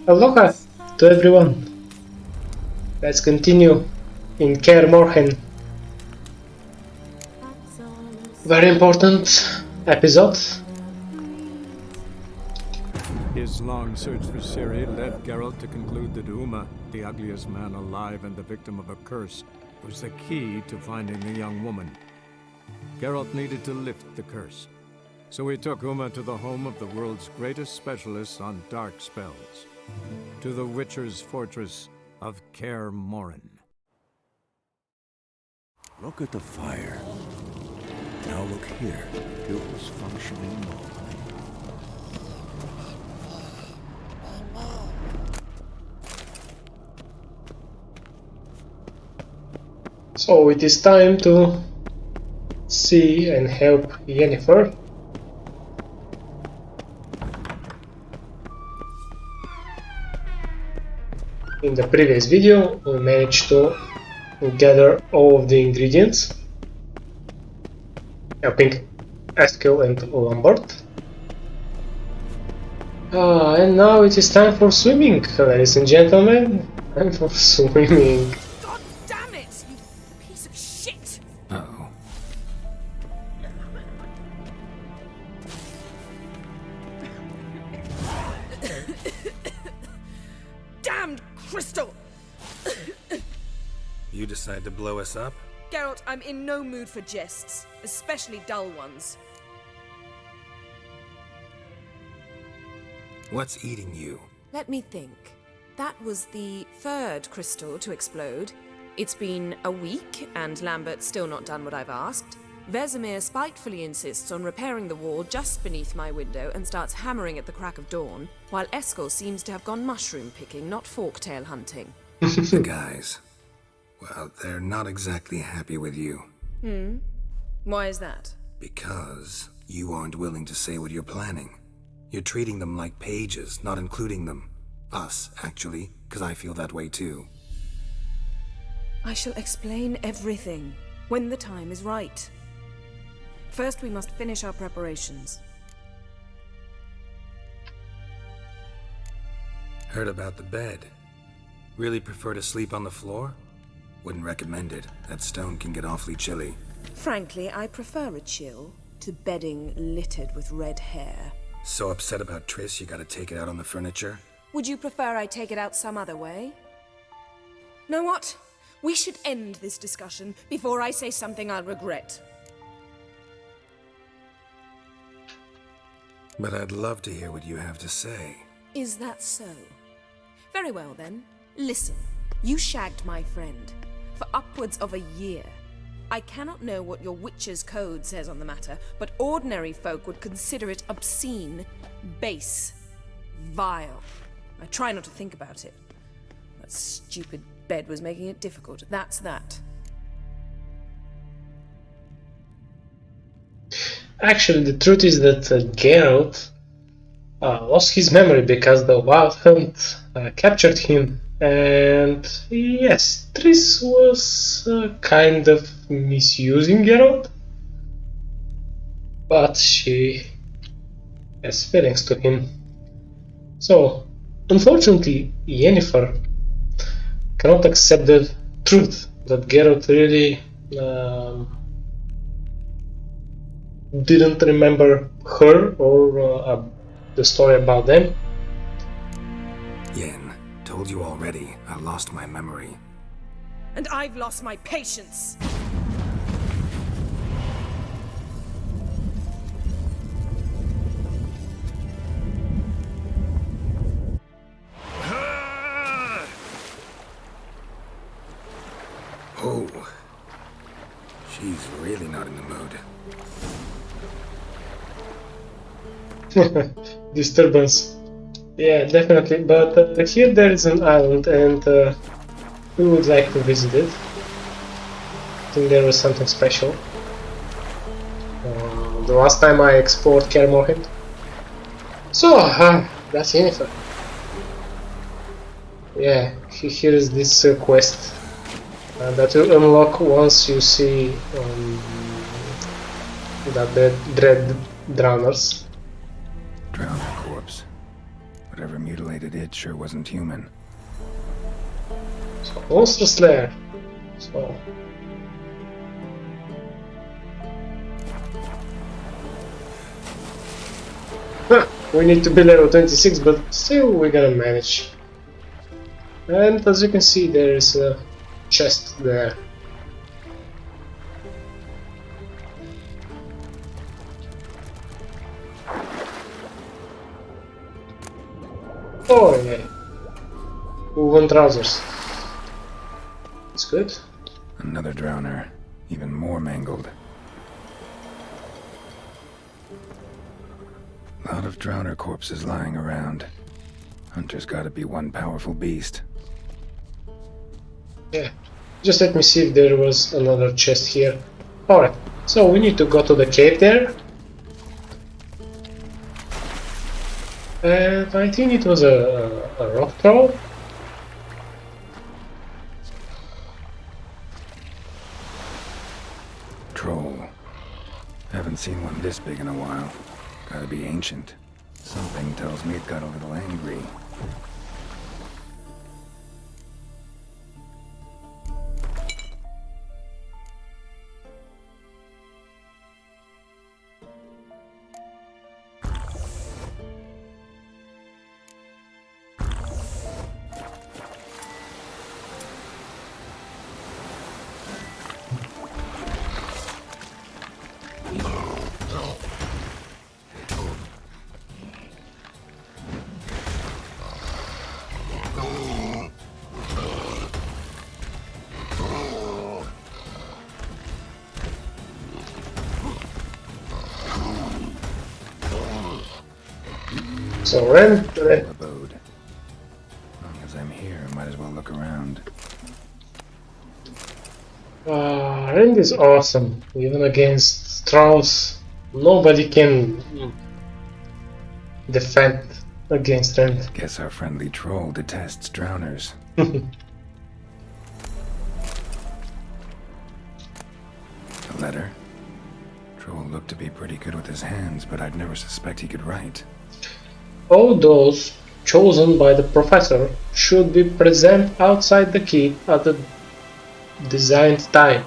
Aloha to everyone. Let's continue in Kaer Morhen. Very important episode. His long search for Ciri led Geralt to conclude that Uma, the ugliest man alive and the victim of a curse, was the key to finding the young woman. Geralt needed to lift the curse, so he took Uma to the home of the world's greatest specialists on dark spells, to the Witcher's fortress of Kaer Morhen. Look at the fire. Now look here. It was functioning normally. So it is time to see and help Yennefer. In the previous video we managed to gather all of the ingredients, helping Eskel and Lambert. And now it is time for swimming, ladies and gentlemen. Time for swimming. God damn it, you piece of shit! Uh-oh. Damned crystal! You decide to blow us up? Geralt, I'm in no mood for jests, especially dull ones. What's eating you? Let me think. That was the third crystal to explode. It's been a week, and Lambert's still not done what I've asked. Vesemir spitefully insists on repairing the wall just beneath my window and starts hammering at the crack of dawn, while Eskel seems to have gone mushroom picking, not forktail hunting. The guys. Well, they're not exactly happy with you. Why is that? Because you aren't willing to say what you're planning. You're treating them like pages, not including them. Us, actually, because I feel that way too. I shall explain everything when the time is right. First, we must finish our preparations. Heard about the bed. Really prefer to sleep on the floor? Wouldn't recommend it. That stone can get awfully chilly. Frankly, I prefer a chill to bedding littered with red hair. So upset about Triss you gotta take it out on the furniture? Would you prefer I take it out some other way? Know what? We should end this discussion before I say something I'll regret. But I'd love to hear what you have to say. Is that so? Very well then. Listen, you shagged my friend for upwards of a year. I cannot know what your Witcher's Code says on the matter, but ordinary folk would consider it obscene, base, vile. I try not to think about it. That stupid bed was making it difficult. That's that. Actually, the truth is that Geralt lost his memory because the Wild Hunt captured him. And yes, Triss was kind of misusing Geralt, but she has feelings to him. So, unfortunately, Yennefer cannot accept the truth that Geralt really didn't remember her or the story about them. Yen, told you already, I lost my memory. And I've lost my patience. Oh, she's really not in the mood. Disturbance. Yeah, definitely. But here there is an island, and we would like to visit it. I think there was something special. The last time I explored Kaer Morhen. So, that's Yennefer. Yeah, here is this quest that you unlock once you see the Dread Drowners. Drowned corpse. Whatever mutilated it sure wasn't human. So, Monster Slayer. So. Huh, we need to be level 26, but still we're gonna manage. And as you can see, there is a chest there. Oh yeah. Woven trousers. That's good. Another drowner, even more mangled. Lot of drowner corpses lying around. Hunter's gotta be one powerful beast. Yeah. Just let me see if there was another chest here. Alright, so we need to go to the cave there. And I think it was a rock troll. Troll. Haven't seen one this big in a while. Gotta be ancient. Something tells me it got a little angry. So Ren, Abode. As long as I'm here, might as well look around. Rend is awesome. Even against trolls, nobody can defend against Rend. Guess our friendly troll detests drowners. A letter? Troll looked to be pretty good with his hands, but I'd never suspect he could write. All those chosen by the professor should be present outside the keep at the designed time.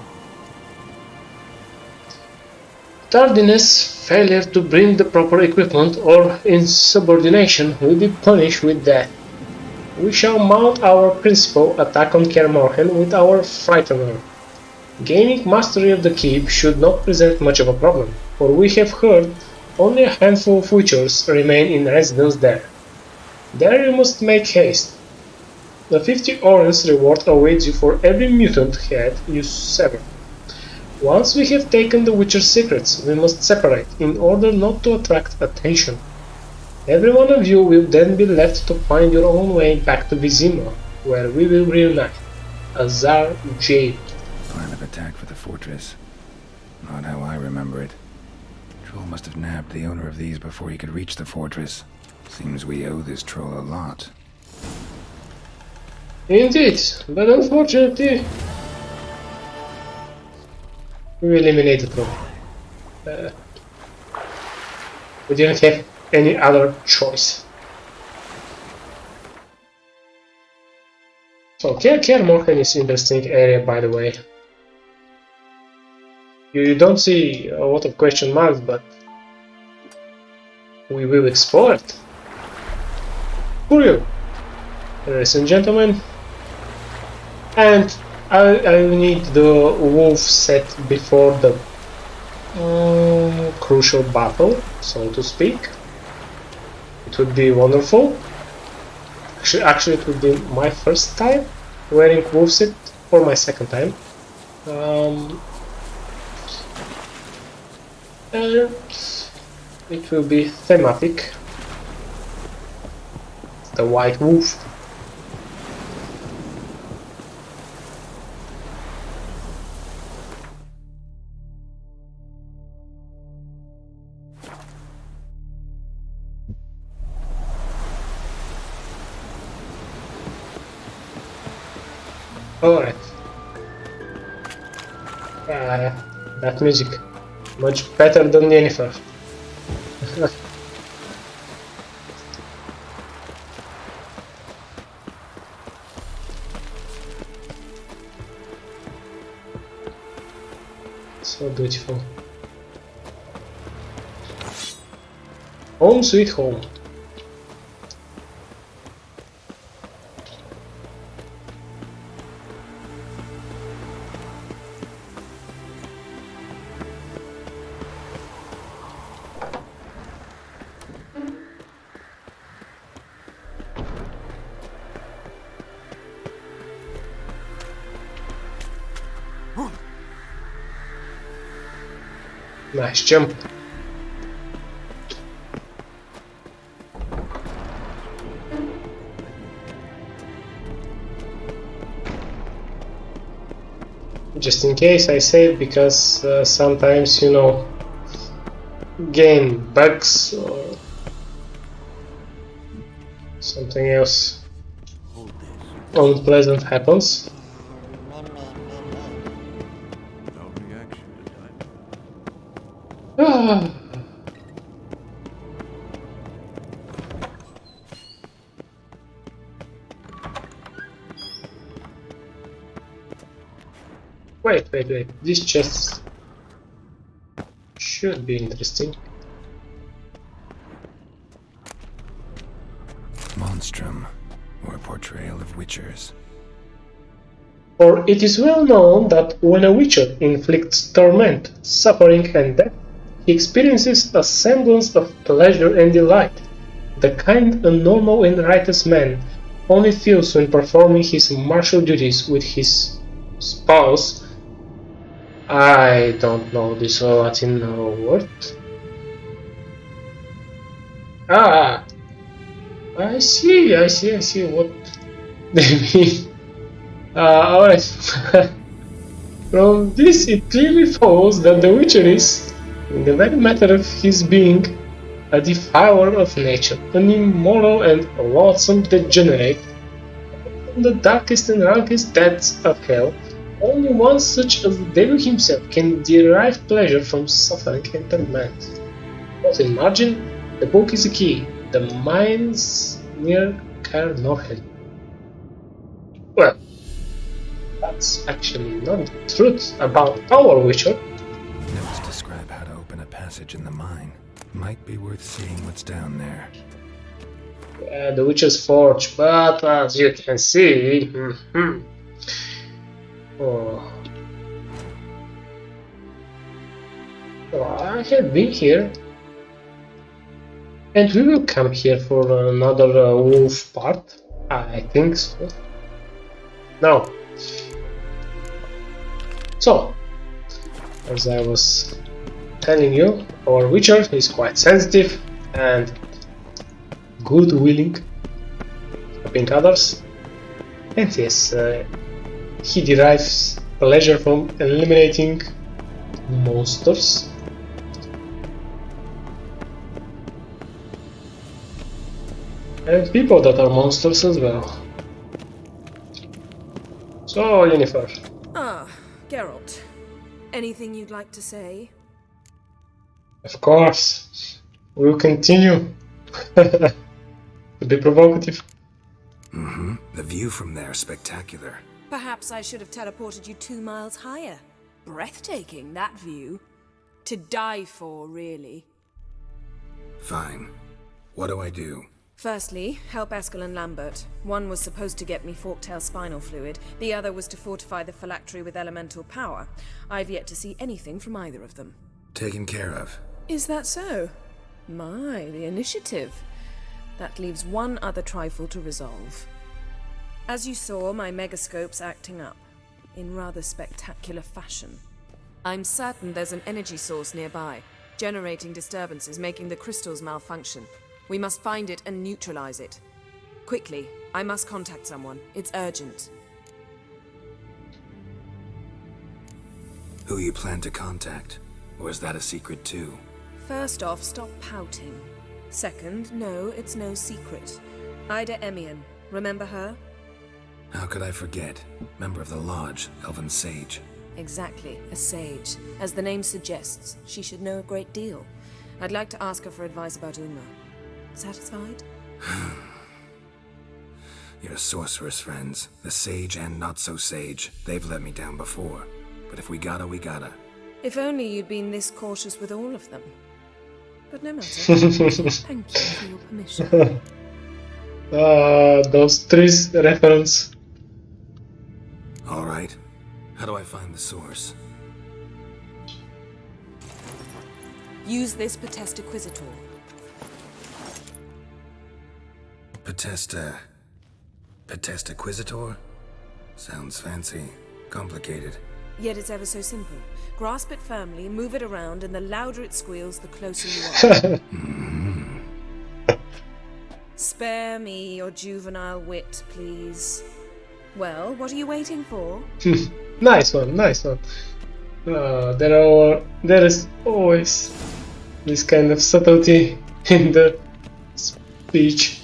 Tardiness, failure to bring the proper equipment, or insubordination will be punished with death. We shall mount our principal attack on Kaer Morhen with our Frightener. Gaining mastery of the keep should not present much of a problem, for we have heard only a handful of witchers remain in residence there. There you must make haste. The 50 orens reward awaits you for every mutant head you sever. Once we have taken the witcher's secrets, we must separate in order not to attract attention. Every one of you will then be left to find your own way back to Vizima, where we will reunite. Azar Jade. Plan of attack for the fortress. Not how I remember it. Troll must have nabbed the owner of these before he could reach the fortress. Seems we owe this troll a lot. Indeed, but unfortunately, we eliminated troll. We didn't have any other choice. So Kaer Morhen is an interesting area, by the way. You don't see a lot of question marks, but we will explore it. For you, ladies and gentlemen. And I need the wolf set before the crucial battle, so to speak. It would be wonderful. Actually, it would be my first time wearing wolf set, or my second time. And it will be thematic. The white wolf. Alright. That music. Much better than Yennefer. So beautiful. Home sweet home. Nice jump. Just in case I say it because sometimes, you know, game bugs or something else unpleasant happens. No reaction in time. Ah. Wait. This chest should be interesting. Monstrum, or a portrayal of witchers. For it is well known that when a witcher inflicts torment, suffering, and death, he experiences a semblance of pleasure and delight, the kind a normal and righteous man only feels when performing his martial duties with his spouse. I don't know this Latin word. Ah, I see what they mean. Alright. From this it clearly follows that the Witcher is, in the very matter of his being, a defiler of nature, an immoral and loathsome degenerate, from the darkest and rankest depths of hell. Only one such as the devil himself can derive pleasure from suffering and torment. Both in margin, the book is a key, the mines near Caer Norhel. Well, that's actually not the truth about our Witcher. Notes describe how to open a passage in the mine. Might be worth seeing what's down there. Yeah, the Witcher's Forge, but as you can see, oh, I have been here, and we will come here for another wolf part. I think so. Now, so as I was telling you, our Witcher is quite sensitive and good willing, helping others, and yes, he derives pleasure from eliminating monsters. And people that are monsters as well. So, Yennefer. Ah, Geralt. Anything you'd like to say? Of course, we'll continue. To be provocative. The view from there is spectacular. Perhaps I should have teleported you 2 miles higher. Breathtaking, that view. To die for, really. Fine. What do I do? Firstly, help Eskel and Lambert. One was supposed to get me forktail spinal fluid, the other was to fortify the phylactery with elemental power. I've yet to see anything from either of them. Taken care of. Is that so? My, the initiative. That leaves one other trifle to resolve. As you saw, my megascope's acting up, in rather spectacular fashion. I'm certain there's an energy source nearby, generating disturbances, making the crystals malfunction. We must find it and neutralize it. Quickly, I must contact someone. It's urgent. Who you plan to contact? Or is that a secret too? First off, stop pouting. Second, no, it's no secret. Ida Emian. Remember her? How could I forget? Member of the Lodge, Elven Sage. Exactly, a sage. As the name suggests, she should know a great deal. I'd like to ask her for advice about Uma. Satisfied? Your sorceress friends, the sage and not so sage, they've let me down before. But if we gotta, we gotta. If only you'd been this cautious with all of them. But no matter. Thank you for your permission. Those trees reference. All right. How do I find the source? Use this Potesta Quisitor. Potesta Quisitor? Sounds fancy. Complicated. Yet it's ever so simple. Grasp it firmly, move it around, and the louder it squeals, the closer you are. Spare me your juvenile wit, please. Well, what are you waiting for? Nice one, nice one. There is always this kind of subtlety in the speech.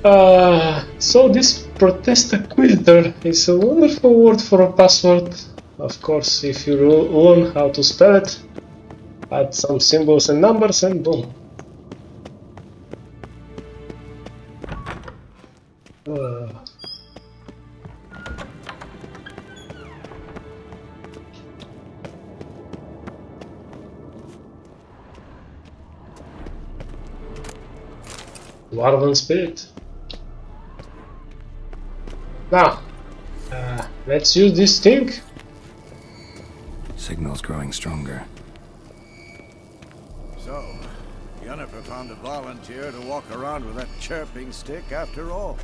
So this Potesta Quisitor is a wonderful word for a password. Of course, if you learn how to spell it, add some symbols and numbers and boom. Dwarven spirit. Now, let's use this thing. Signal's growing stronger. So, Yennefer found a volunteer to walk around with that chirping stick after all.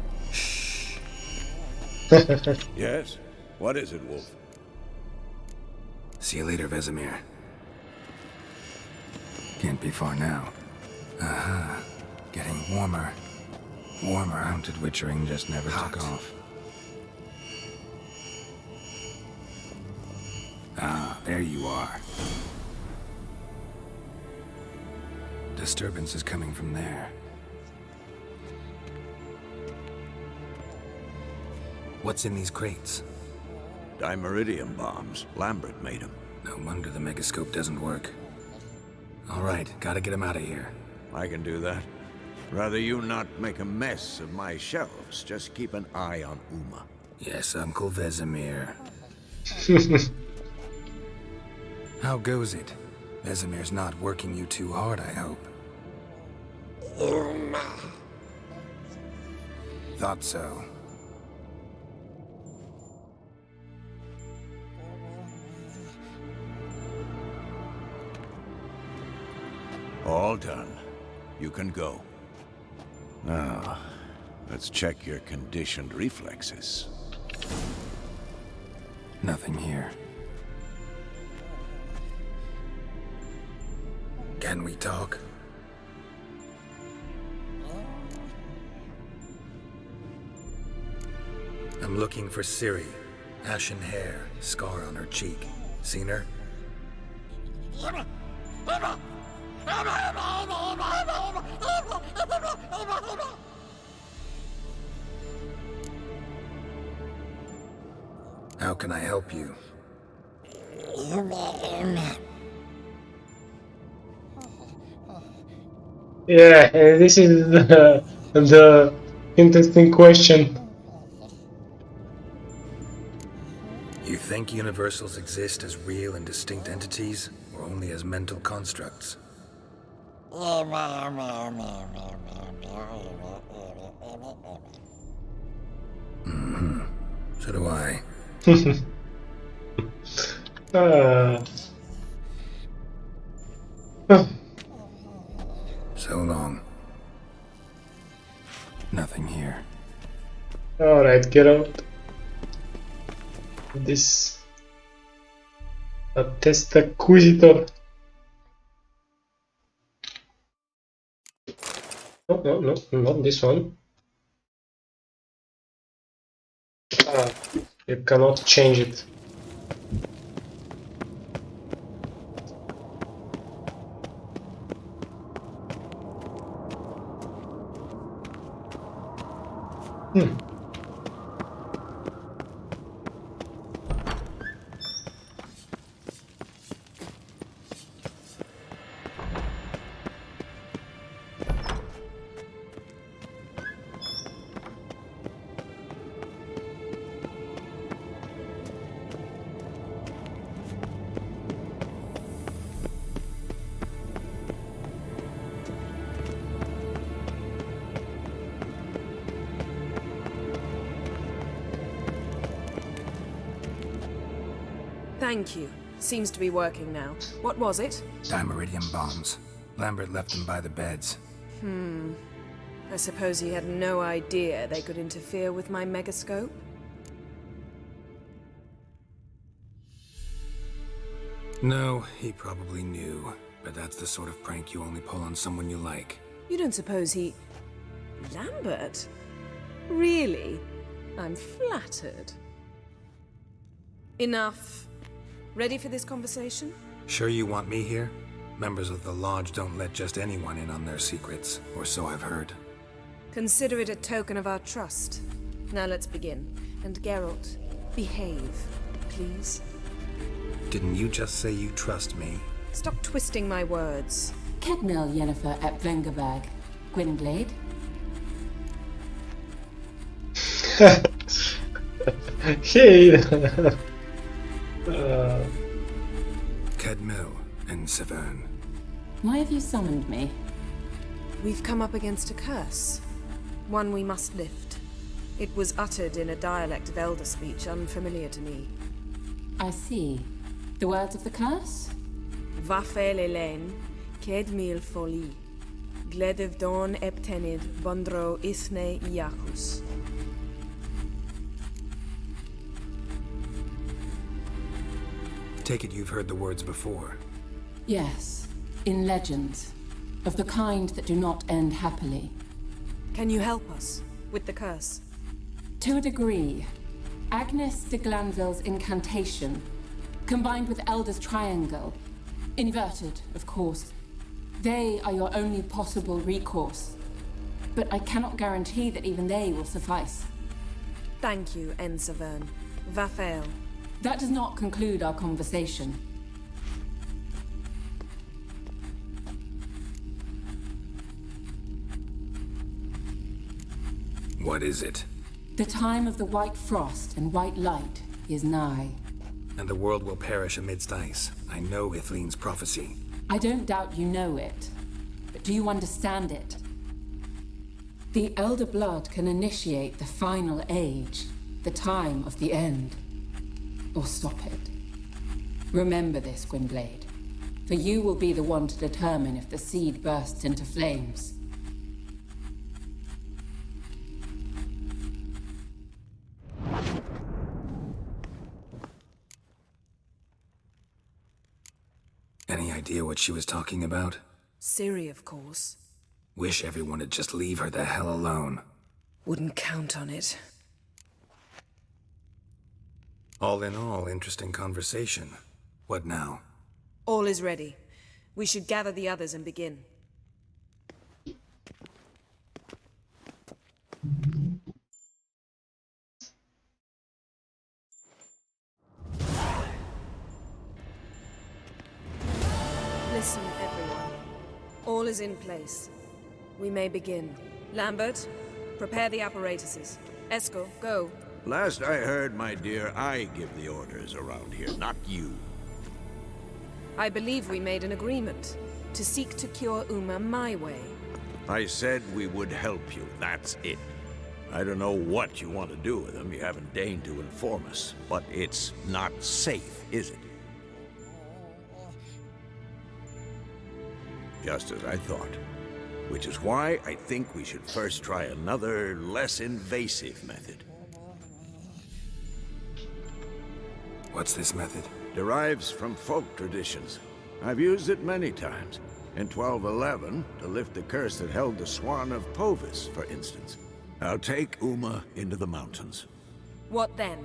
Yes? What is it, Wolf? See you later, Vesemir. Can't be far now. Getting warmer. Warmer. Haunted witchering just never took off. Ah, there you are. Disturbance is coming from there. What's in these crates? Dimeridium bombs. Lambert made them. No wonder the megascope doesn't work. All right, gotta get him out of here. I can do that. Rather you not make a mess of my shelves. Just keep an eye on Uma. Yes, Uncle Vesemir. How goes it? Vesemir's not working you too hard, I hope. Thought so. All done. You can go. Now, let's check your conditioned reflexes. Nothing here. Can we talk? I'm looking for Ciri. Ashen hair, scar on her cheek. Seen her? How can I help you? Yeah, this is the interesting question. You think universals exist as real and distinct entities, or only as mental constructs? So do I. So long. Nothing here. Alright, get out. This Potesta Quisitor. No, not this one. You cannot change it. Thank you. Seems to be working now. What was it? Dimeridium bombs. Lambert left them by the beds. I suppose he had no idea they could interfere with my megascope? No, he probably knew. But that's the sort of prank you only pull on someone you like. You don't suppose he... Lambert? Really? I'm flattered. Enough. Ready for this conversation? Sure you want me here? Members of the Lodge don't let just anyone in on their secrets, or so I've heard. Consider it a token of our trust. Now let's begin. And Geralt, behave, please. Didn't you just say you trust me? Stop twisting my words. Kedmil Yennefer ep Vengerberg. Gwynblade. Hey! Kedmil and Severn. Why have you summoned me? We've come up against a curse. One we must lift. It was uttered in a dialect of Elder speech unfamiliar to me. I see. The words of the curse? Vafel Elaine, Kedmil Foli, Gledev Don Eptenid, Bondro Ithne Iacus. Take it you've heard the words before. Yes. In legends. Of the kind that do not end happily. Can you help us with the curse? To a degree. Agnes de Glanville's incantation, combined with Elder's triangle, inverted, of course. They are your only possible recourse. But I cannot guarantee that even they will suffice. Thank you, Ensevern. Vafel. That does not conclude our conversation. What is it? The time of the white frost and white light is nigh. And the world will perish amidst ice. I know Ithleen's prophecy. I don't doubt you know it. But do you understand it? The Elder Blood can initiate the final age, the time of the end. Or stop it. Remember this, Gwynblade. For you will be the one to determine if the seed bursts into flames. Any idea what she was talking about? Ciri, of course. Wish everyone would just leave her the hell alone. Wouldn't count on it. All in all, interesting conversation. What now? All is ready. We should gather the others and begin. Listen, everyone. All is in place. We may begin. Lambert, prepare the apparatuses. Eskel, go. Last I heard, my dear, I give the orders around here, not you. I believe we made an agreement to seek to cure Uma my way. I said we would help you, that's it. I don't know what you want to do with them, you haven't deigned to inform us. But it's not safe, is it? Just as I thought. Which is why I think we should first try another, less invasive method. What's this method? Derives from folk traditions. I've used it many times. In 1211, to lift the curse that held the Swan of Povis, for instance. I'll take Uma into the mountains. What then?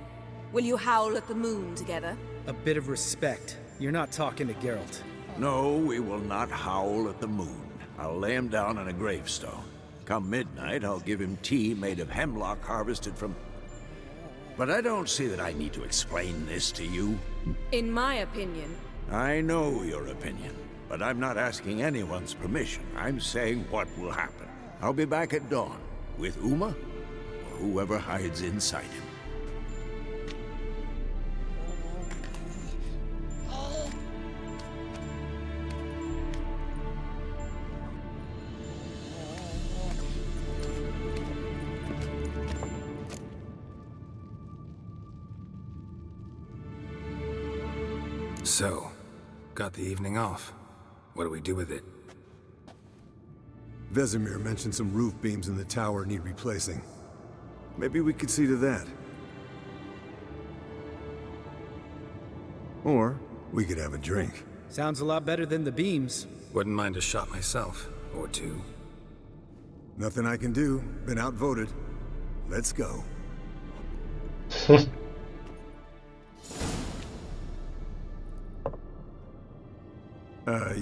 Will you howl at the moon together? A bit of respect. You're not talking to Geralt. No, we will not howl at the moon. I'll lay him down on a gravestone. Come midnight, I'll give him tea made of hemlock harvested from... But I don't see that I need to explain this to you. In my opinion... I know your opinion, but I'm not asking anyone's permission. I'm saying what will happen. I'll be back at dawn, with Uma, or whoever hides inside him. So, got the evening off. What do we do with it? Vesemir mentioned some roof beams in the tower need replacing. Maybe we could see to that. Or we could have a drink. Sounds a lot better than the beams. Wouldn't mind a shot myself, or two. Nothing I can do. Been outvoted. Let's go.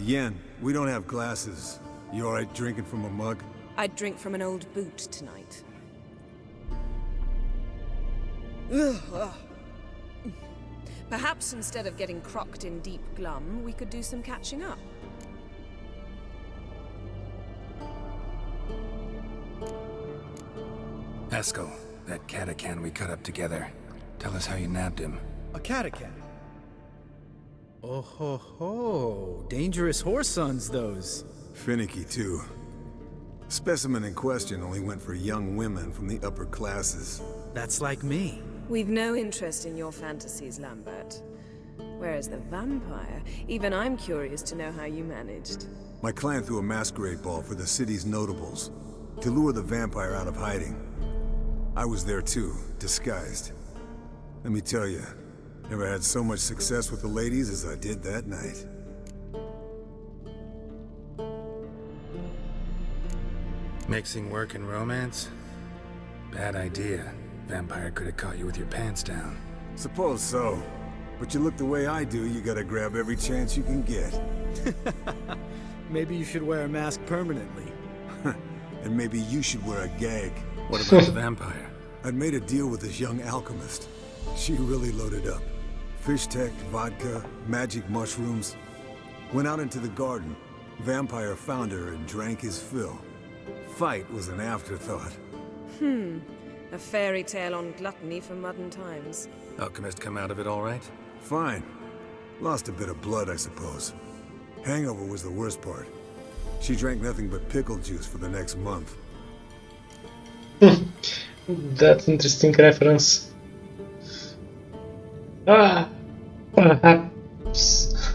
Yen, we don't have glasses. You alright drinking from a mug? I'd drink from an old boot tonight. Perhaps instead of getting crocked in deep glum, we could do some catching up. Eskel, that Catacan we cut up together. Tell us how you nabbed him. A Catacan? Oh ho ho. Dangerous horse sons, those. Finicky, too. Specimen in question only went for young women from the upper classes. That's like me. We've no interest in your fantasies, Lambert. Whereas the vampire, even I'm curious to know how you managed. My clan threw a masquerade ball for the city's notables to lure the vampire out of hiding. I was there too, disguised. Let me tell you, never had so much success with the ladies as I did that night. Mixing work and romance? Bad idea. Vampire could have caught you with your pants down. Suppose so. But you look the way I do, you gotta grab every chance you can get. Maybe you should wear a mask permanently. And maybe you should wear a gag. What about the vampire? I'd made a deal with this young alchemist. She really loaded up. Fish tech, vodka, magic mushrooms. Went out into the garden. Vampire found her and drank his fill. Fight was an afterthought. A fairy tale on gluttony from modern times. Alchemist come out of it all right? Fine. Lost a bit of blood, I suppose. Hangover was the worst part. She drank nothing but pickle juice for the next month. That's interesting reference. Perhaps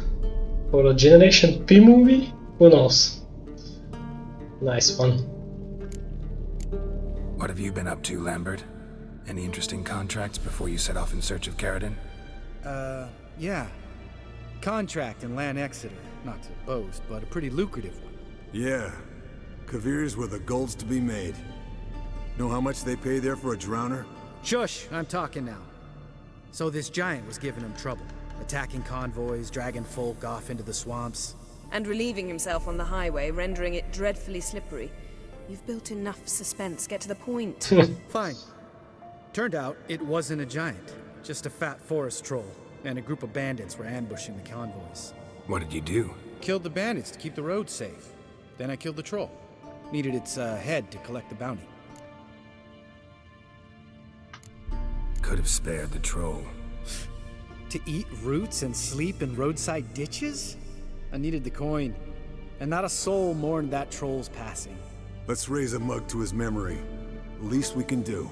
for a Generation P movie? Who knows? Nice one. What have you been up to, Lambert? Any interesting contracts before you set off in search of Caridin? Yeah. Contract in Lan Exeter. Not to boast, but a pretty lucrative one. Yeah. Kavir's were the golds to be made. Know how much they pay there for a drowner? Shush, I'm talking now. So this giant was giving him trouble. Attacking convoys, dragging folk off into the swamps. And relieving himself on the highway, rendering it dreadfully slippery. You've built enough suspense. Get to the point. Fine. Turned out, it wasn't a giant. Just a fat forest troll. And a group of bandits were ambushing the convoys. What did you do? Killed the bandits to keep the road safe. Then I killed the troll. Needed its head to collect the bounty. Could have spared the troll. To eat roots and sleep in roadside ditches? I needed the coin. And not a soul mourned that troll's passing. Let's raise a mug to his memory. Least we can do.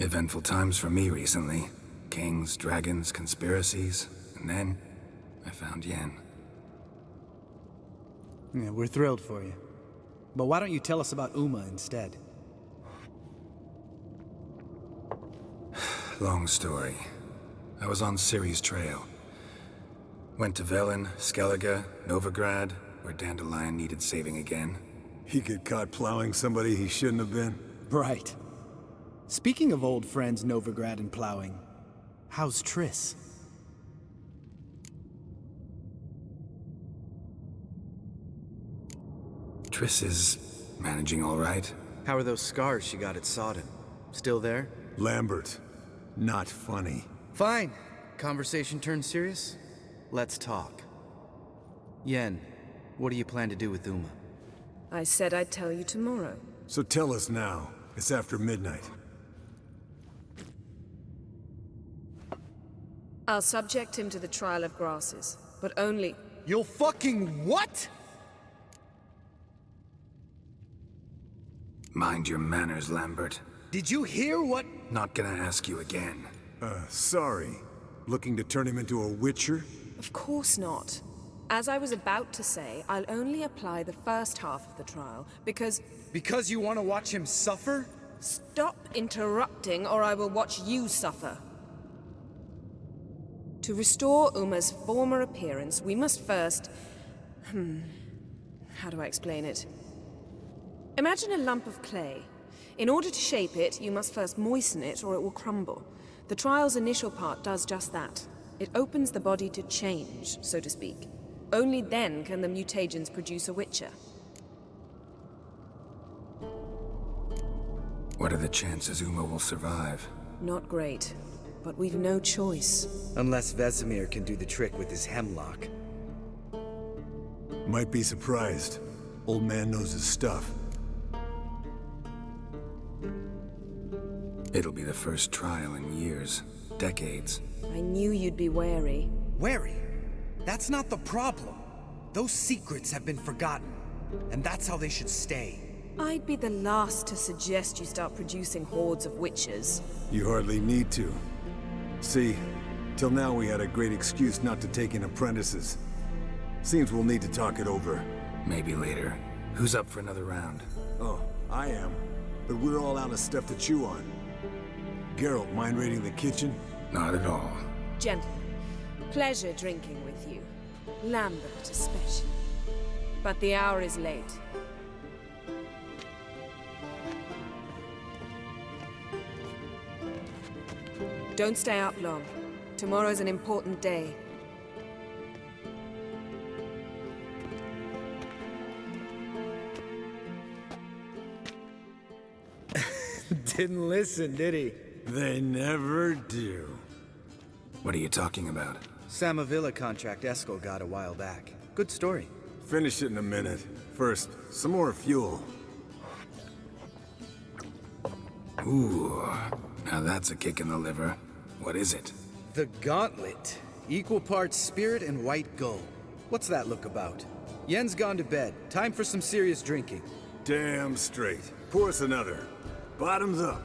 Eventful times for me recently. Kings, dragons, conspiracies. And then, I found Yen. Yeah, we're thrilled for you. But why don't you tell us about Uma instead? Long story. I was on Ciri's trail. Went to Velen, Skellige, Novigrad, where Dandelion needed saving again. He get caught plowing somebody he shouldn't have been. Right. Speaking of old friends Novigrad and plowing, how's Triss? Triss is managing all right. How are those scars she got at Sodden? Still there? Lambert. Not funny. Fine. Conversation turned serious? Let's talk. Yen, what do you plan to do with Uma? I said I'd tell you tomorrow. So tell us now. It's after midnight. I'll subject him to the trial of grasses, but only... You'll fucking what? Mind your manners, Lambert. Did you hear what? Not gonna ask you again. Sorry. Looking to turn him into a witcher? Of course not. As I was about to say, I'll only apply the first half of the trial, because... Because you want to watch him suffer? Stop interrupting, or I will watch you suffer. To restore Uma's former appearance, we must first... How do I explain it? Imagine a lump of clay. In order to shape it, you must first moisten it, or it will crumble. The trial's initial part does just that. It opens the body to change, so to speak. Only then can the mutagens produce a witcher. What are the chances Uma will survive? Not great, but we've no choice. Unless Vesemir can do the trick with his hemlock. Might be surprised. Old man knows his stuff. It'll be the first trial in years. Decades. I knew you'd be wary. Wary? That's not the problem. Those secrets have been forgotten. And that's how they should stay. I'd be the last to suggest you start producing hordes of witches. You hardly need to. See, till now we had a great excuse not to take in apprentices. Seems we'll need to talk it over. Maybe later. Who's up for another round? Oh, I am. But we're all out of stuff to chew on. Geralt, mind raiding the kitchen? Not at all. Gentlemen, pleasure drinking with you. Lambert especially. But the hour is late. Don't stay up long. Tomorrow's an important day. Didn't listen, did he? They never do. What are you talking about? Samavilla contract Eskel got a while back. Good story. Finish it in a minute. First, some more fuel. Ooh, now that's a kick in the liver. What is it? The Gauntlet. Equal parts spirit and white gull. What's that look about? Yen's gone to bed. Time for some serious drinking. Damn straight. Pour us another. Bottoms up.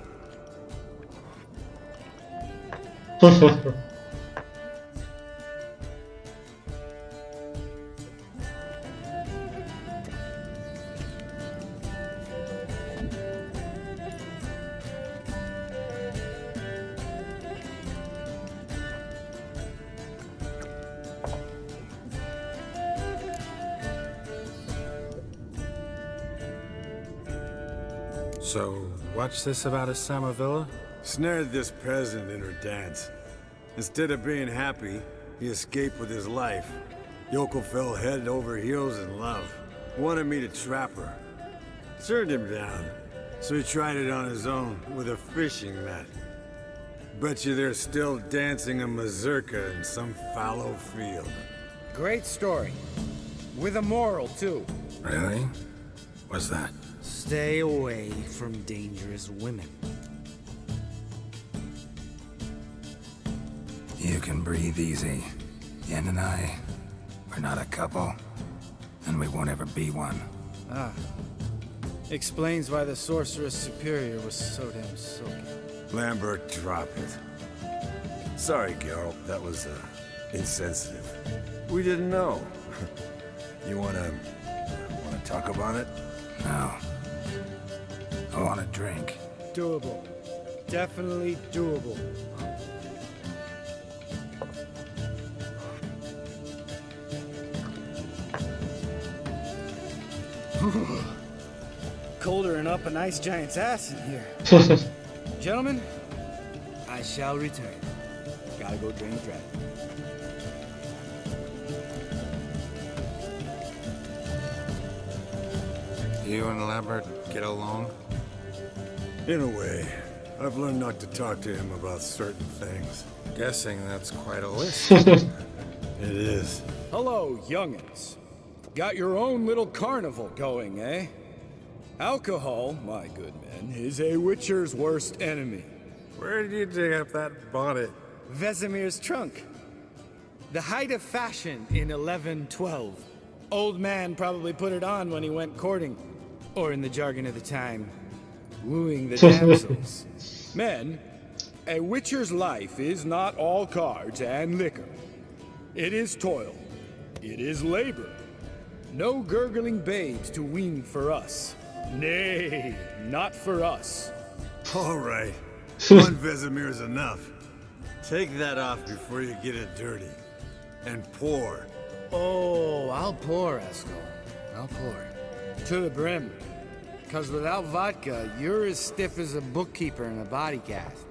So, what's this about a Samavilla? Snared this peasant in her dance. Instead of being happy, he escaped with his life. Yoko fell head over heels in love. Wanted me to trap her. Turned him down, so he tried it on his own with a fishing net. Bet you they're still dancing a mazurka in some fallow field. Great story. With a moral, too. Really? What's that? Stay away from dangerous women. You can breathe easy. Yen and I, we're not a couple. And we won't ever be one. Ah. Explains why the Sorceress Superior was so damn silky. Lambert, drop it. Sorry, Geralt, that was, insensitive. We didn't know. You wanna talk about it? No. I want a drink. Doable. Definitely doable. Colder than up a nice giant's ass in here. Gentlemen, I shall return. Gotta go drain the dragon. You and Lambert get along? In a way. I've learned not to talk to him about certain things. Guessing that's quite a list. It is. Hello, young'uns. Got your own little carnival going, eh? Alcohol, my good men, is a witcher's worst enemy. Where did you dig up that bonnet? Vesemir's trunk. The height of fashion in 1112. Old man probably put it on when he went courting. Or in the jargon of the time, wooing the damsels. Men, a witcher's life is not all cards and liquor. It is toil. It is labor. No gurgling babes to wean for us. Nay, not for us. All right. One Vesemir's enough. Take that off before you get it dirty. And pour. Oh, I'll pour, Eskel. I'll pour. To the brim. Because without vodka, you're as stiff as a bookkeeper in a body cast.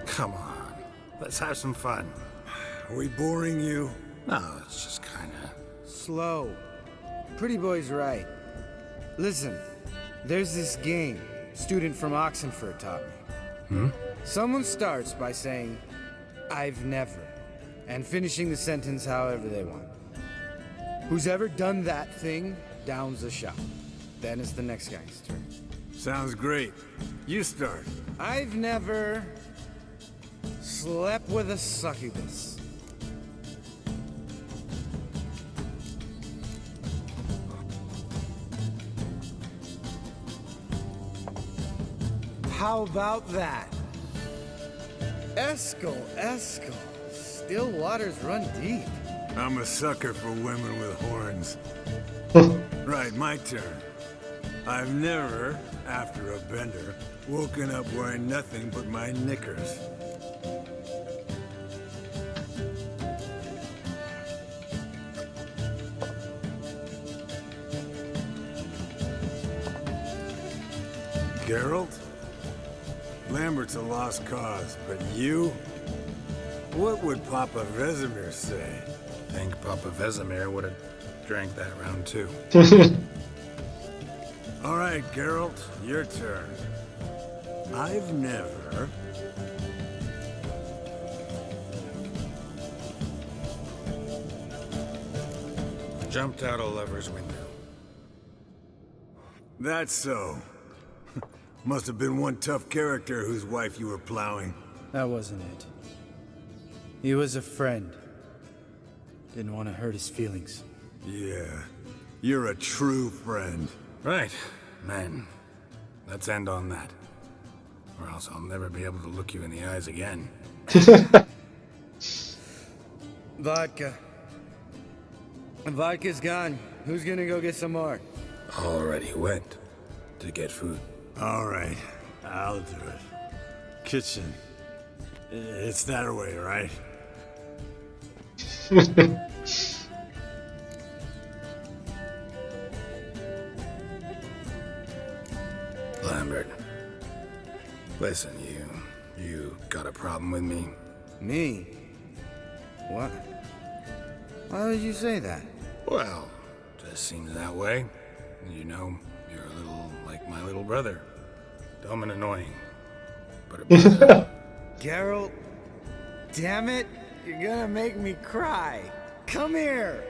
Come on. Let's have some fun. Are we boring you? No, it's just kinda... Slow. Pretty boy's right. Listen, there's this game student from Oxenford taught me. Someone starts by saying, I've never, and finishing the sentence however they want. Who's ever done that thing downs a shot. Then it's the next guy's turn. Sounds great. You start. I've never slept with a succubus. How about that? Eskel. Still waters run deep. I'm a sucker for women with horns. Right, my turn. I've never, after a bender, woken up wearing nothing but my knickers. Geralt? Lambert's a lost cause, but you? What would Papa Vesemir say? I think Papa Vesemir would have drank that round too. All right, Geralt, your turn. I've never... Jumped out a lover's window. That's so. Must have been one tough character whose wife you were plowing. That wasn't it. He was a friend. Didn't want to hurt his feelings. Yeah, you're a true friend. Right, man. Let's end on that. Or else I'll never be able to look you in the eyes again. Vodka. Vodka's gone. Who's gonna go get some more? Already went to get food. All right, I'll do it. Kitchen. It's that way, right? Lambert. Listen, you got a problem with me? Me? What? Why would you say that? Well, just seems that way. You know, you're a little like my little brother. Dumb and annoying. But a brother. Geralt, damn it, you're gonna make me cry. Come here.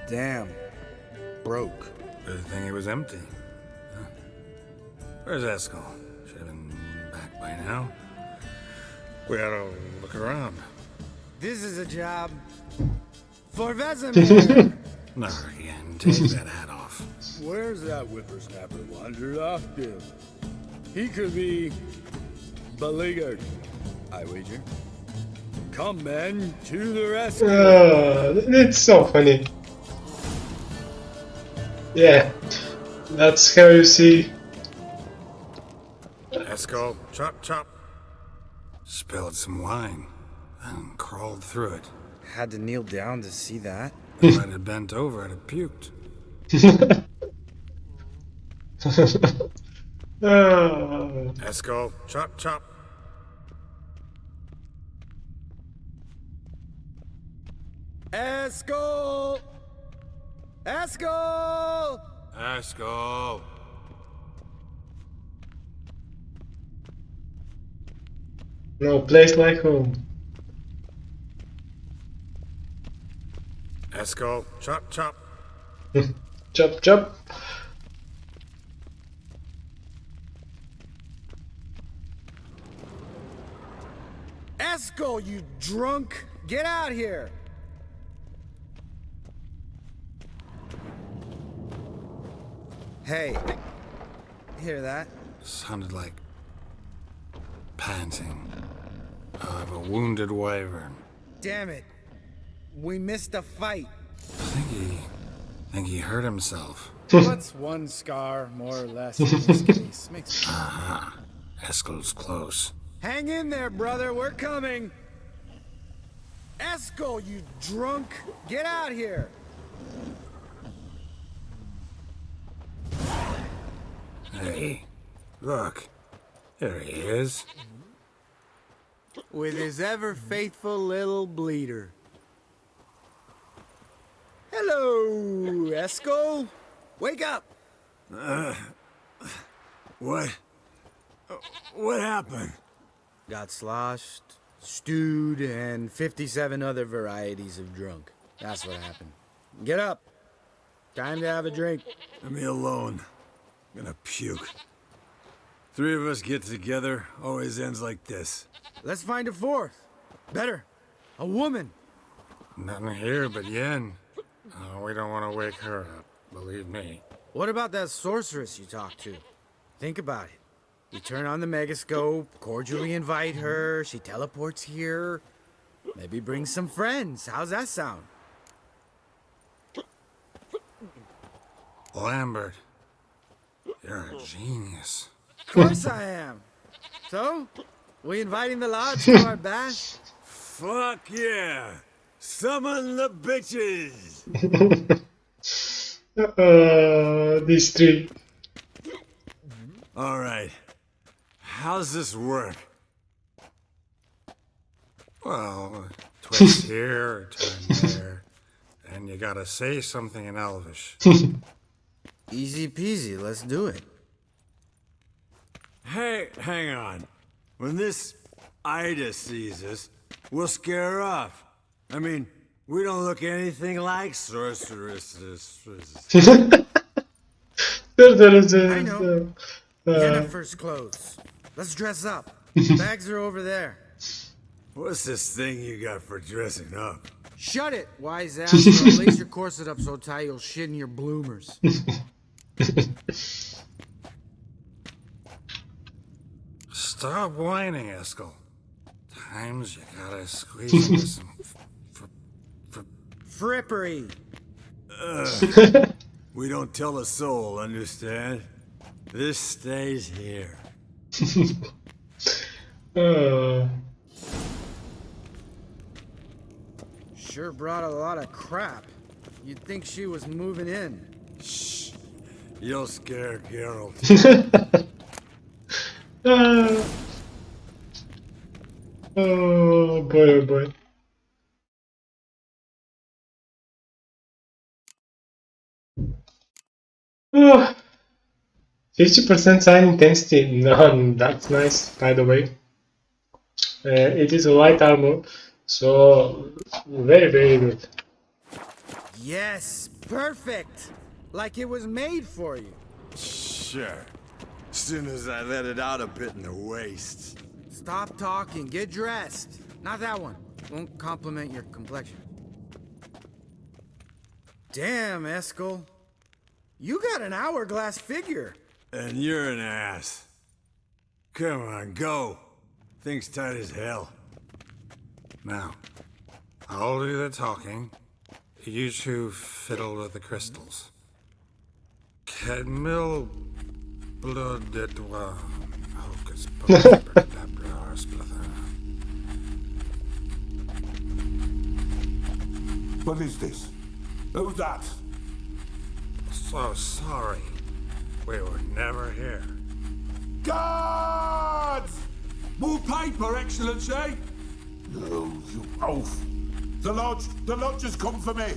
Damn. Broke. Good thing it was empty. Huh? Where's Eskel? Should have been back by now. We ought to look around. This is a job for Vesemir. Never again. Take that hat off. Where's that whippersnapper wandered off to? He could be beleaguered, I wager. Come, men, to the rescue. It's so funny. Yeah, that's how you see. Eskel, chop, chop. Spilled some wine and crawled through it. Had to kneel down to see that. If I'd have bent over, I'd have puked. Eskel, chop, chop. Eskel! Eskel! Eskel. No place like home. Eskel, chop, chop. Chop chop. Eskel, you drunk get out here! Hey, hear that? Sounded like panting of a wounded wyvern. Damn it. We missed a fight. I think he hurt himself. What's one scar, more or less, in this case? Makes... Aha. Eskel's close. Hang in there, brother. We're coming. Eskel, you drunk. Get out here. Hey, look. There he is. With his ever-faithful little bleeder. Hello, Eskel. Wake up. What? What happened? Got sloshed, stewed, and 57 other varieties of drunk. That's what happened. Get up. Time to have a drink. Leave me alone. I'm gonna puke. Three of us get together, always ends like this. Let's find a fourth. Better. A woman. Nothing here but Yen. Oh, we don't want to wake her up, believe me. What about that sorceress you talked to? Think about it. You turn on the megascope, cordially invite her, she teleports here. Maybe bring some friends. How's that sound? Lambert, you're a genius. Of course I am. So, we inviting the lodge to our bash? Fuck yeah! Summon the bitches! These three. Alright. How's this work? Well, twist here, turn there, and you gotta say something in Elvish. Easy peasy, let's do it. Hey, hang on. When this Ida sees us, we'll scare her off. I mean, we don't look anything like sorceresses. I know. Yennefer's clothes. Let's dress up. Bags are over there. What's this thing you got for dressing up? Shut it, wise ass, or I'll lace your corset up so tight you'll shit in your bloomers. Stop whining, Eskel. Times you gotta squeeze into some frippery. We don't tell a soul, understand? This stays here. Sure brought a lot of crap. You'd think she was moving in. Shh. You'll scare Geralt. Oh boy, oh boy. Oh, 50% sign intensity. No, that's nice, by the way. It is a light armor, so very, very good. Yes, perfect. Like it was made for you. Sure. As soon as I let it out a bit in the waist. Stop talking, get dressed. Not that one. Won't compliment your complexion. Damn, Eskel. You got an hourglass figure. And you're an ass. Come on, go. Thing's tight as hell. Now, I'll do the talking. You two fiddle with the crystals. Cadmil blood de doigt. Hocus pocus abracadabra splather. What is this? Who's that? So sorry. We were never here. Guards! More paper, Excellency! No, you oaf! The lodge has come for me!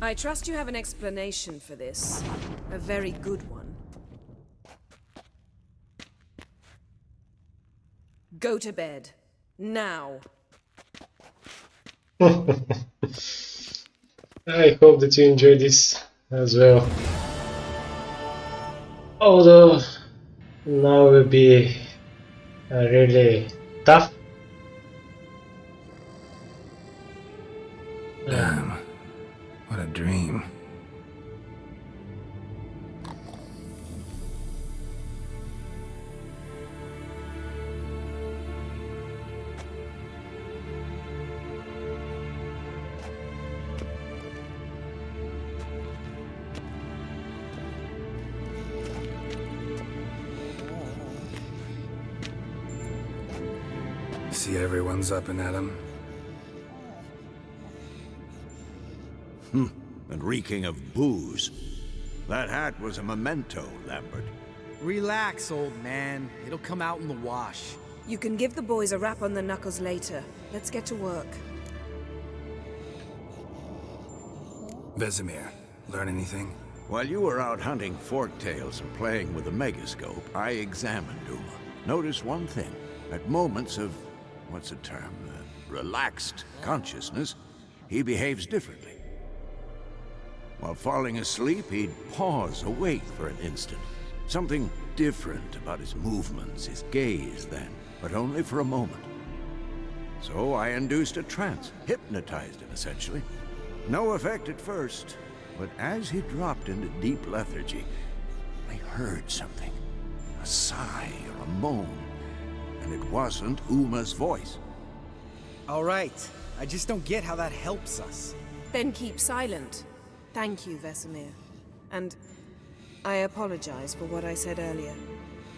I trust you have an explanation for this. A very good one. Go to bed. Now. I hope that you enjoyed this as well. Although Now will be really tough. Damn. What a dream. See everyone's up and at 'em. And reeking of booze. That hat was a memento, Lambert. Relax, old man. It'll come out in the wash. You can give the boys a rap on the knuckles later. Let's get to work. Vesemir, learn anything? While you were out hunting forktails and playing with the megascope, I examined Uma. Notice one thing. At moments of, what's the term, relaxed consciousness, he behaves differently. While falling asleep, he'd pause awake for an instant. Something different about his movements, his gaze then, but only for a moment. So I induced a trance, hypnotized him essentially. No effect at first, but as he dropped into deep lethargy, I heard something. A sigh or a moan, and it wasn't Uma's voice. All right. I just don't get how that helps us. Then keep silent. Thank you, Vesemir. And I apologize for what I said earlier.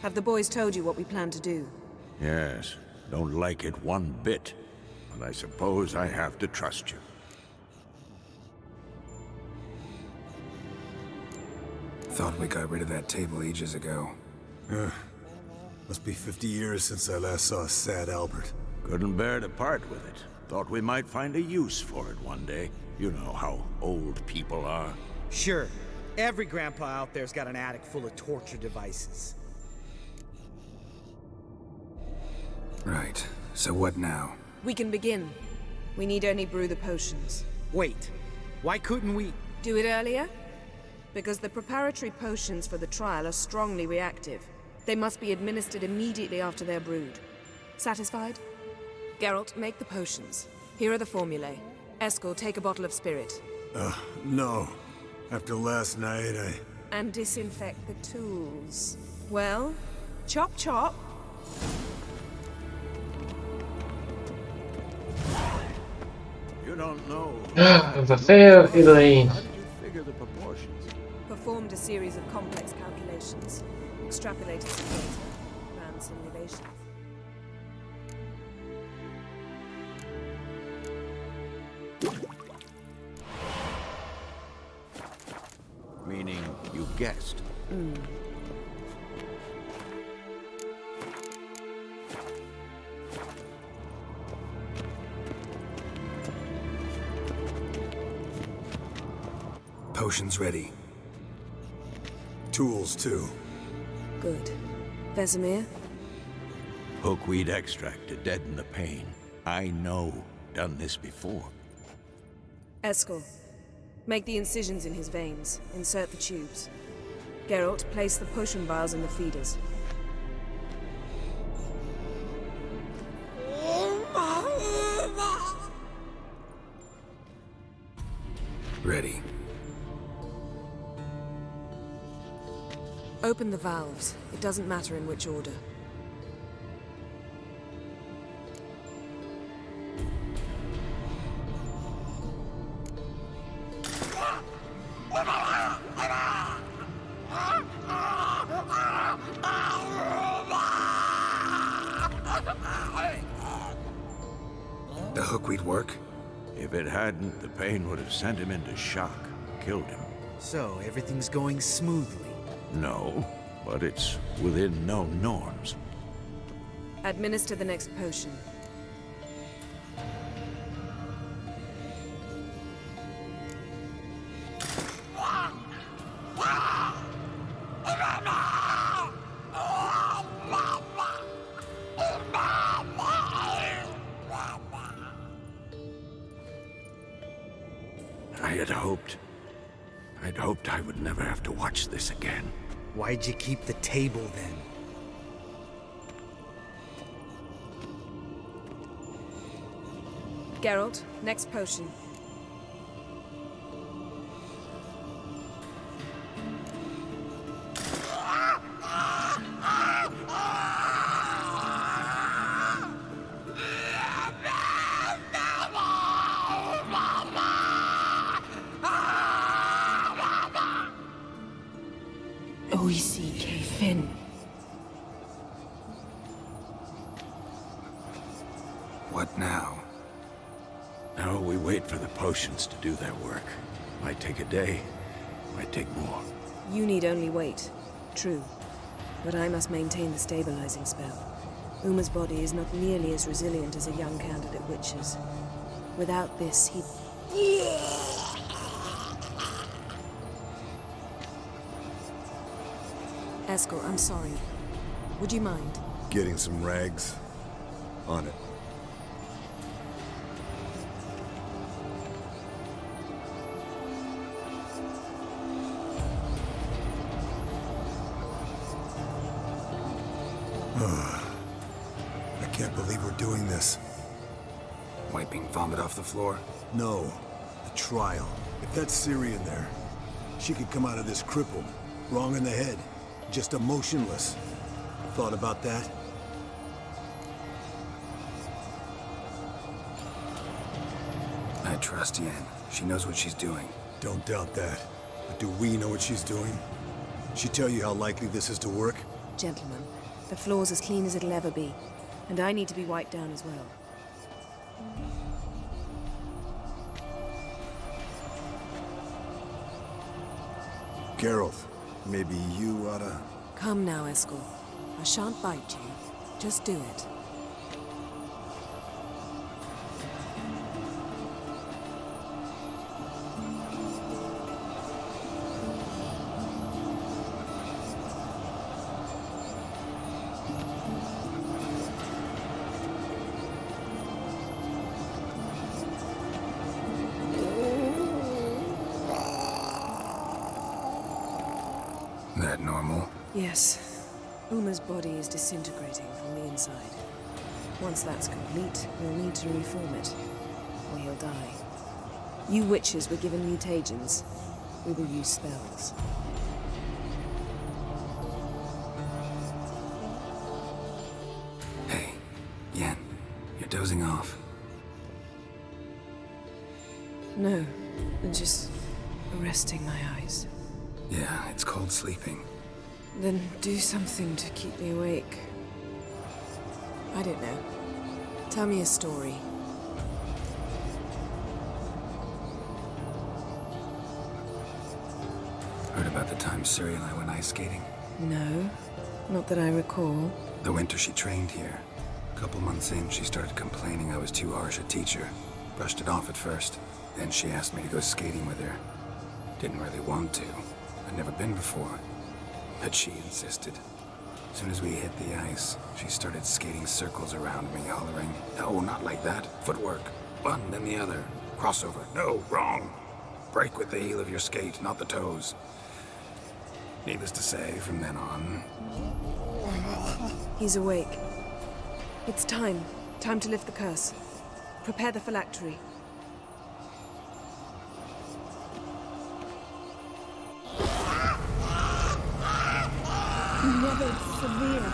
Have the boys told you what we plan to do? Yes, don't like it one bit, but I suppose I have to trust you. Thought we got rid of that table ages ago. Must be 50 years since I last saw sad Albert. Couldn't bear to part with it. Thought we might find a use for it one day. You know how old people are. Sure. Every grandpa out there's got an attic full of torture devices. Right. So what now? We can begin. We need only brew the potions. Wait. Why couldn't we... Do it earlier? Because the preparatory potions for the trial are strongly reactive. They must be administered immediately after they're brewed. Satisfied? Geralt, make the potions. Here are the formulae. Eskel, take a bottle of spirit. No. After last night, And disinfect the tools. Well, chop chop. You don't know. The fair Elaine. How did you figure the proportions? Performed a series of complex calculations. Extrapolated some data. Ran simulations. Meaning, you guessed. Potions ready. tools too. Good. Vesemir? Hookweed extract to deaden the pain. I know. Done this before. Eskel, make the incisions in his veins. Insert the tubes. Geralt, place the potion vials in the feeders. Ready. Open the valves. It doesn't matter in which order. The hookweed work? If it hadn't, the pain would have sent him into shock, killed him. So, everything's going smoothly? No, but it's within known norms. Administer the next potion. I'd hoped I would never have to watch this again. Why'd you keep the table then? Geralt, next potion. Oisi Kefin. What now? Now we wait for the potions to do their work. Might take a day, might take more. You need only wait. True. But I must maintain the stabilizing spell. Uma's body is not nearly as resilient as a young candidate witch's. Without this, he'd... Eskel, I'm sorry. Would you mind? Getting some rags? On it. I can't believe we're doing this. Wiping vomit off the floor? No, the trial. If that's Ciri in there, she could come out of this crippled, wrong in the head, just emotionless. Thought about that? I trust Yen. She knows what she's doing. Don't doubt that. But do we know what she's doing? She tell you how likely this is to work? Gentlemen, the floor's as clean as it'll ever be. And I need to be wiped down as well. Geralt, maybe you oughta... Come now, Eskel. I shan't bite you. Just do it. That normal? Yes. Uma's body is disintegrating from the inside. Once that's complete, we'll need to reform it, or he'll die. You witches were given mutagens. We will use spells. Hey, Yen, you're dozing off. No, just resting my eyes. Yeah, it's called sleeping. Then do something to keep me awake. I don't know. Tell me a story. Heard about the time Ciri and I went ice skating? No, not that I recall. The winter she trained here. A couple months in, she started complaining I was too harsh a teacher. Brushed it off at first. Then she asked me to go skating with her. Didn't really want to. I'd never been before. But she insisted. As soon as we hit the ice, she started skating circles around me, hollering, "No, not like that. Footwork. One, then the other. Crossover. No, wrong. Break with the heel of your skate, not the toes." Needless to say, from then on... He's awake. It's time. Time to lift the curse. Prepare the phylactery. Never severe.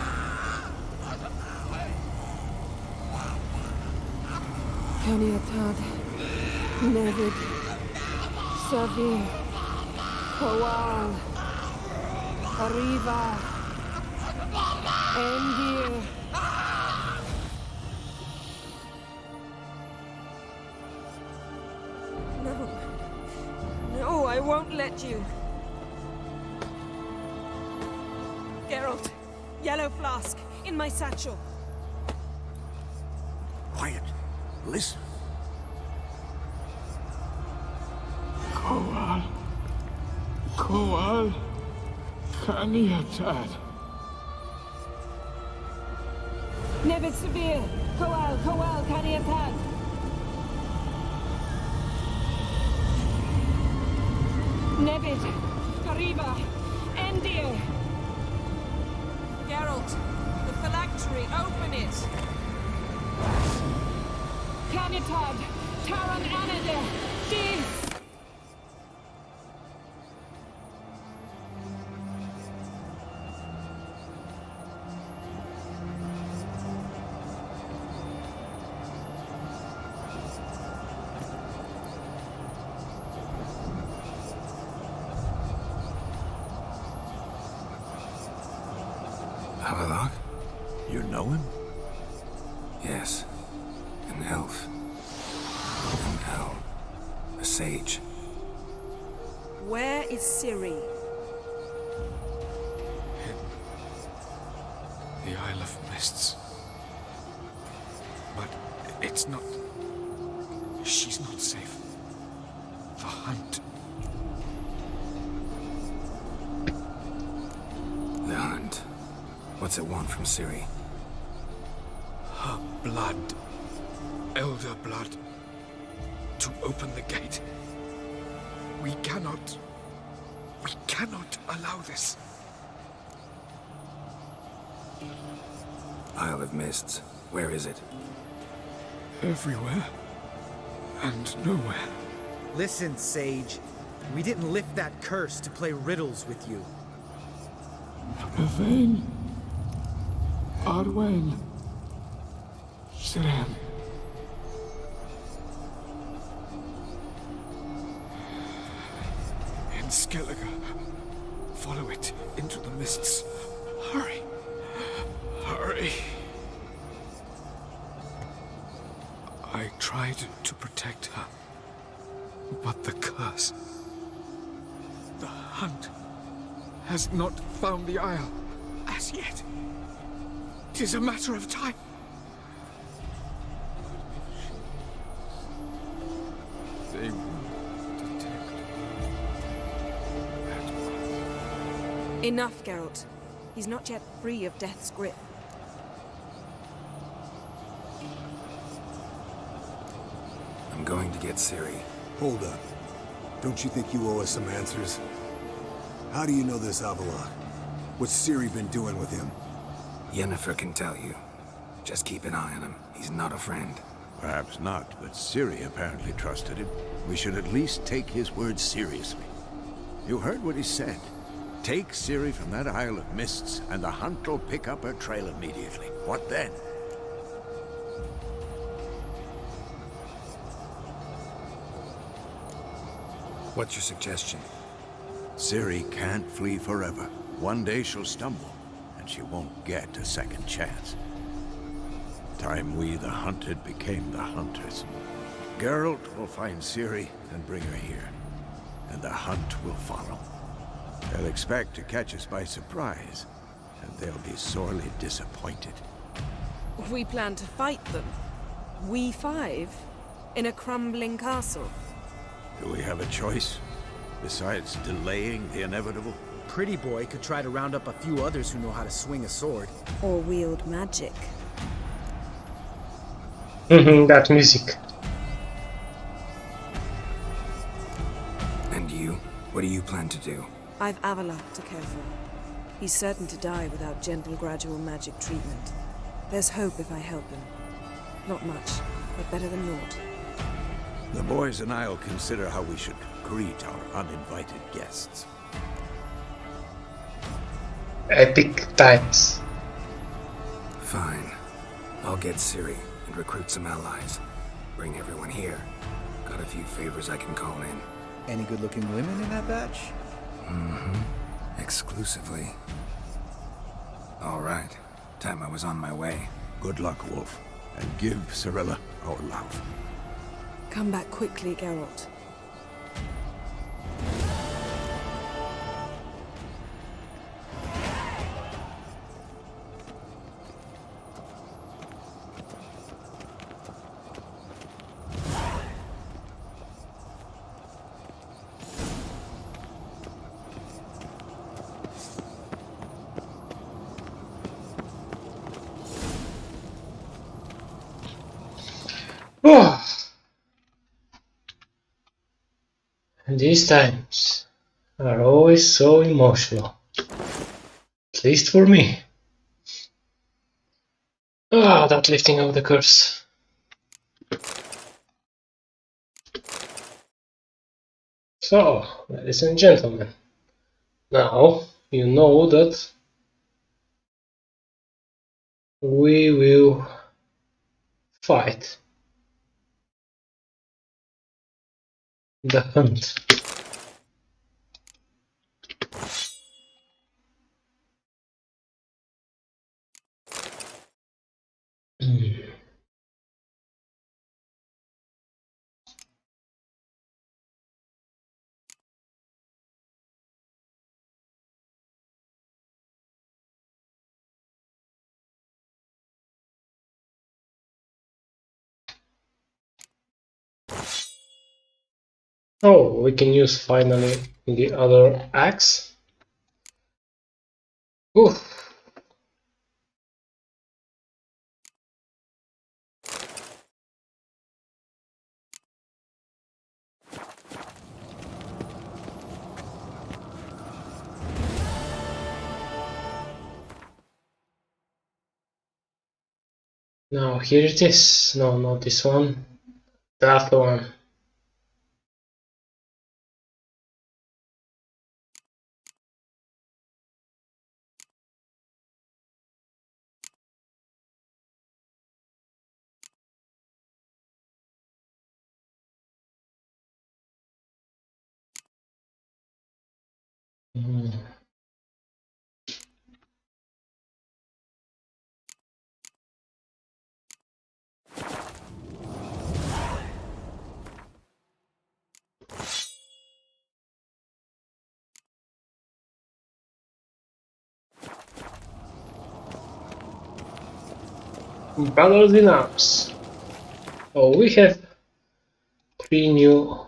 Caniatad. Nevid. Severe. Kowal. Arriva. Endir. No. No, I won't let you. Geralt, yellow flask, in my satchel. Quiet. Listen. Kowal. Kowal. Caniatad. Nevid severe. Kowal, Kowal, Caniatad. Nevid. Arriva. Endir. Geralt, the phylactery, open it! Canitad, Taran Anade, Jeez! Avallac'h? You know him? Yes. An elf. And now, a sage. Where is Ciri? The Isle of Mists. But it's not... She's not safe. The hunt. The hunt. What's it want from Ciri? Her blood. Elder blood. To open the gate. We cannot allow this. Isle of Mists. Where is it? Everywhere. And nowhere. Listen, Sage. We didn't lift that curse to play riddles with you. Yvain. Arwen. Siran. In Skellige. Follow it into the mists. Hurry. Hurry. I tried to protect her. But the curse... The hunt has not found the Isle as yet. 'Tis a matter of time. They will detect that one. Enough, Geralt. He's not yet free of death's grip. I'm going to get Ciri. Hold up. Don't you think you owe us some answers? How do you know this Avallac'h? What's Ciri been doing with him? Yennefer can tell you. Just keep an eye on him. He's not a friend. Perhaps not, but Ciri apparently trusted him. We should at least take his words seriously. You heard what he said. Take Ciri from that Isle of Mists, and the hunt will pick up her trail immediately. What then? What's your suggestion? Ciri can't flee forever. One day she'll stumble, and she won't get a second chance. Time we, the hunted, became the hunters. Geralt will find Ciri and bring her here, and the hunt will follow. They'll expect to catch us by surprise, and they'll be sorely disappointed. We plan to fight them. We five? In a crumbling castle? Do we have a choice, besides delaying the inevitable? Pretty Boy could try to round up a few others who know how to swing a sword. Or wield magic. That music. And you? What do you plan to do? I've Avallac'h to care for. He's certain to die without gentle, gradual magic treatment. There's hope if I help him. Not much, but better than naught. The boys and I'll consider how we should greet our uninvited guests. Epic times. Fine. I'll get Ciri and recruit some allies. Bring everyone here. Got a few favors I can call in. Any good-looking women in that batch? Mm-hmm. Exclusively. All right. Time I was on my way. Good luck, Wolf. And give Cirilla our love. Come back quickly, Geralt. These times are always so emotional. At least for me. That lifting of the curse. So, ladies and gentlemen, now you know that we will fight the hunt. Oh, we can use finally the other axe. Oof. Now here it is. No, not this one. That one. Brothers in Arms. Oh, we have 3 new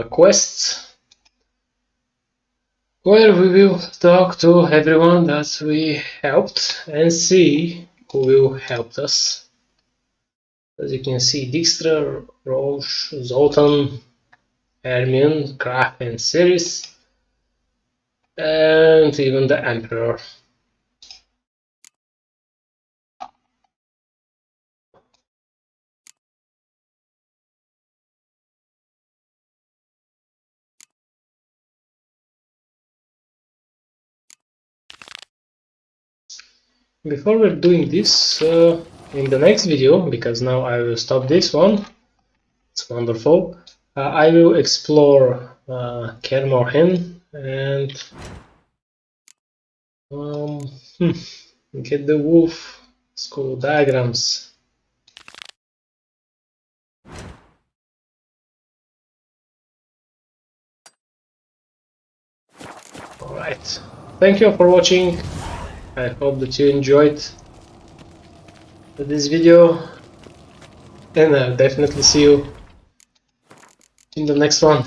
quests where we will talk to everyone that we helped and see who will help us. As you can see, Dijkstra, Roche, Zoltan, Hermione, Graf and Ciri's, and even the Emperor. Before we're doing this, in the next video, because now I will stop this one, it's wonderful, I will explore Kaer Morhen and get the wolf school diagrams. Alright, thank you for watching. I hope that you enjoyed this video, and I'll definitely see you in the next one.